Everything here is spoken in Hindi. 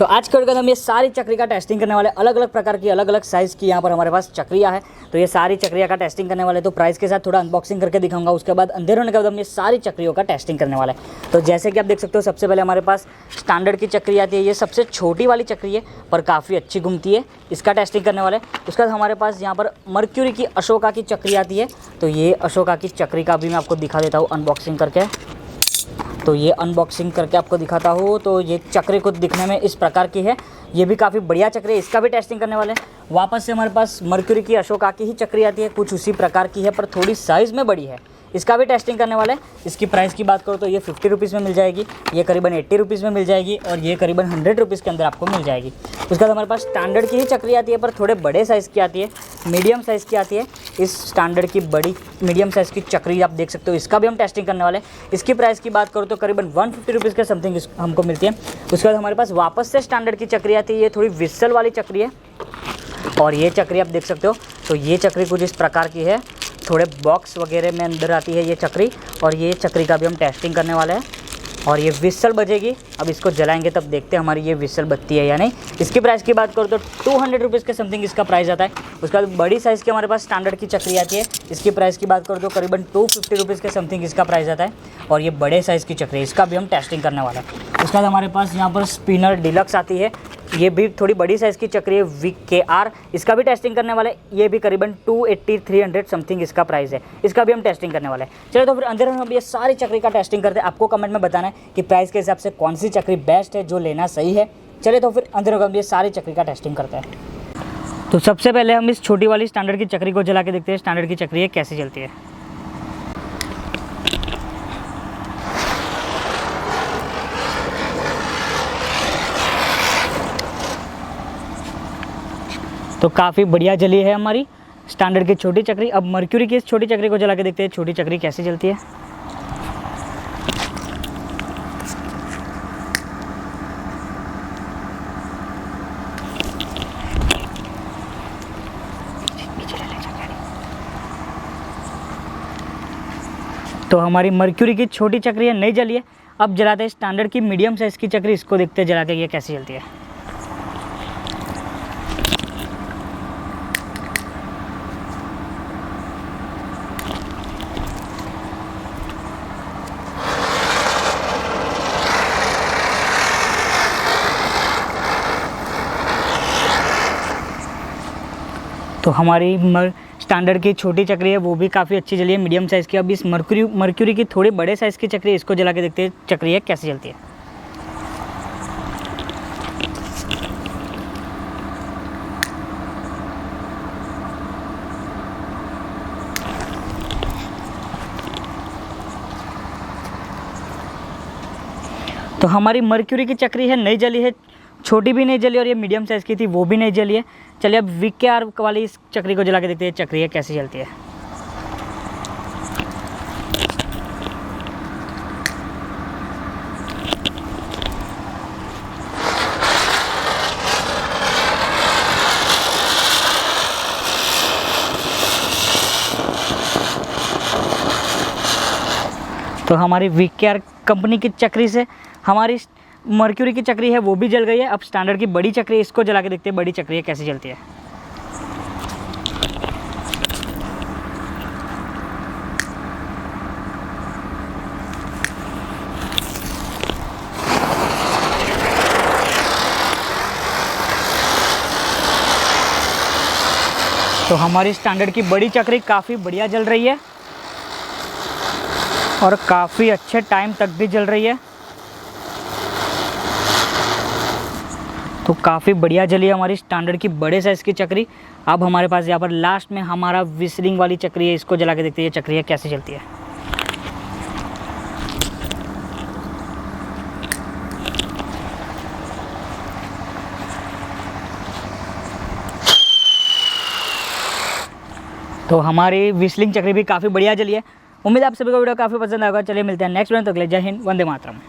तो आज के वीडियो में हम ये सारी चक्री का टेस्टिंग करने वाले, अलग अलग प्रकार की अलग अलग साइज़ की यहाँ पर हमारे पास चक्रियाँ है। तो ये सारी चक्रियाँ का टेस्टिंग करने वाले, तो प्राइस के साथ थोड़ा अनबॉक्सिंग करके दिखाऊंगा। उसके बाद अंधेरे होने के बाद हम ये सारी चक्रियों का टेस्टिंग करने वाले हैं। तो जैसे कि आप देख सकते हो, सबसे पहले हमारे पास स्टैंडर्ड की चक्री आती है। ये सबसे छोटी वाली चक्री है पर काफ़ी अच्छी घूमती है, इसका टेस्टिंग करने वाले। उसके बाद हमारे पास यहाँ पर मर्क्यूरी की अशोका की चक्री आती है। तो ये अशोका की चक्री का भी मैं आपको दिखा देता हूँ अनबॉक्सिंग करके। तो ये अनबॉक्सिंग करके आपको दिखाता हूँ। तो ये चक्री कुछ दिखने में इस प्रकार की है, ये भी काफ़ी बढ़िया चक्री है, इसका भी टेस्टिंग करने वाले हैं। वापस से हमारे पास मर्क्यूरी की अशोका की ही चक्री आती है, कुछ उसी प्रकार की है पर थोड़ी साइज़ में बड़ी है, इसका भी टेस्टिंग करने वाले हैं। इसकी प्राइस की बात करो तो ये 50 रुपीज़ में मिल जाएगी, ये करीबन 80 रुपीज़ में मिल जाएगी और ये करीबन 100 रुपीज़ के अंदर आपको मिल जाएगी। उसके बाद हमारे पास स्टैंडर्ड की ही चक्री आती है पर थोड़े बड़े साइज़ की आती है, मीडियम साइज़ की आती है। इस स्टैंडर्ड की बड़ी मीडियम साइज़ की चक्री आप देख सकते हो, इसका भी हम टेस्टिंग करने वाले हैं। इसकी प्राइस की बात करो तो करीबन 150 रुपीज़ के समथिंग हमको मिलती है। उसके बाद हमारे पास वापस से स्टैंडर्ड की चक्री आती है, ये थोड़ी विसल वाली चक्री है और ये चक्री आप देख सकते हो। तो ये चक्री कुछ इस प्रकार की है, थोड़े बॉक्स वगैरह में अंदर आती है ये चक्री, और ये चक्री का भी हम टेस्टिंग करने वाले हैं। और ये विसल बजेगी, अब इसको जलाएंगे तब देखते हैं हमारी ये विसल बजती है या नहीं। इसकी प्राइस की बात करो तो 200 रुपीज़ के समथिंग इसका प्राइस आता है। उसके बाद बड़ी साइज़ की हमारे पास स्टैंडर्ड की चक्री आती है, इसकी प्राइस की बात करो तो करीबन 250 रुपीज़ के समथिंग इसका प्राइस आता है। और ये बड़े साइज़ की चक्री है, इसका भी हम टेस्टिंग करने वाला है। उसके बाद हमारे पास यहाँ पर स्पिनर डिलक्स आती है, ये भी थोड़ी बड़ी साइज़ की चक्री है, VKR, इसका भी टेस्टिंग करने वाले। ये भी करीबन 280-300 समथिंग इसका प्राइस है, इसका भी हम टेस्टिंग करने वाले हैं। चलो तो फिर अंदर हम ये सारी चक्री का टेस्टिंग करते हैं। आपको कमेंट में बताना है कि प्राइस के हिसाब से कौन सी चक्री बेस्ट है, जो लेना सही है। चले तो फिर अंदर हम ये सारी चक्री का टेस्टिंग करते हैं। तो सबसे पहले हम इस छोटी वाली स्टैंडर्ड की चक्री को जला के देखते हैं, स्टैंडर्ड की चक्री है कैसे चलती है। तो काफ़ी बढ़िया जली है हमारी स्टैंडर्ड की छोटी चक्री। अब मर्क्यूरी की इस छोटी चक्री को जला के देखते हैं छोटी चक्री कैसे जलती है। तो हमारी मर्क्यूरी की छोटी चक्री है, नहीं जली है। अब जलाते हैं स्टैंडर्ड की मीडियम साइज़ की चक्री, इसको देखते हैं जला के ये कैसे जलती है। तो हमारी स्टैंडर्ड की छोटी चक्री है वो भी काफ़ी अच्छी जली है, मीडियम साइज़ की। अब इस मर्क्यूरी की थोड़ी बड़े साइज़ की चक्री है, इसको जला के देखते हैं चक्री है कैसे जलती है। तो हमारी मर्क्यूरी की चक्री है, नहीं जली है, छोटी भी नहीं जली और ये मीडियम साइज़ की थी वो भी नहीं जली है। चलिए अब VKR वाली इस चक्री को जला के देखते हैं चक्री है कैसे जलती है। तो हमारी VKR कंपनी की चक्री से हमारी मर्क्यूरी की चक्री है वो भी जल गई है। अब स्टैंडर्ड की बड़ी चक्री है, इसको जला के देखते हैं बड़ी चक्री है कैसे जलती है। तो हमारी स्टैंडर्ड की बड़ी चक्री काफ़ी बढ़िया जल रही है और काफ़ी अच्छे टाइम तक भी जल रही है। तो काफ़ी बढ़िया जली है हमारी स्टैंडर्ड की बड़े साइज़ की चक्री। अब हमारे पास यहाँ पर लास्ट में हमारा विसलिंग वाली चक्री है, इसको जला के देखते हैं ये चक्री है कैसे चलती है। तो हमारी विसलिंग चक्री भी काफ़ी बढ़िया जली है। उम्मीद है आप सभी को वीडियो काफ़ी पसंद आएगा। चलिए मिलते हैं नेक्स्ट वीडियो, तो अगले जय हिंद, वंदे मातरम।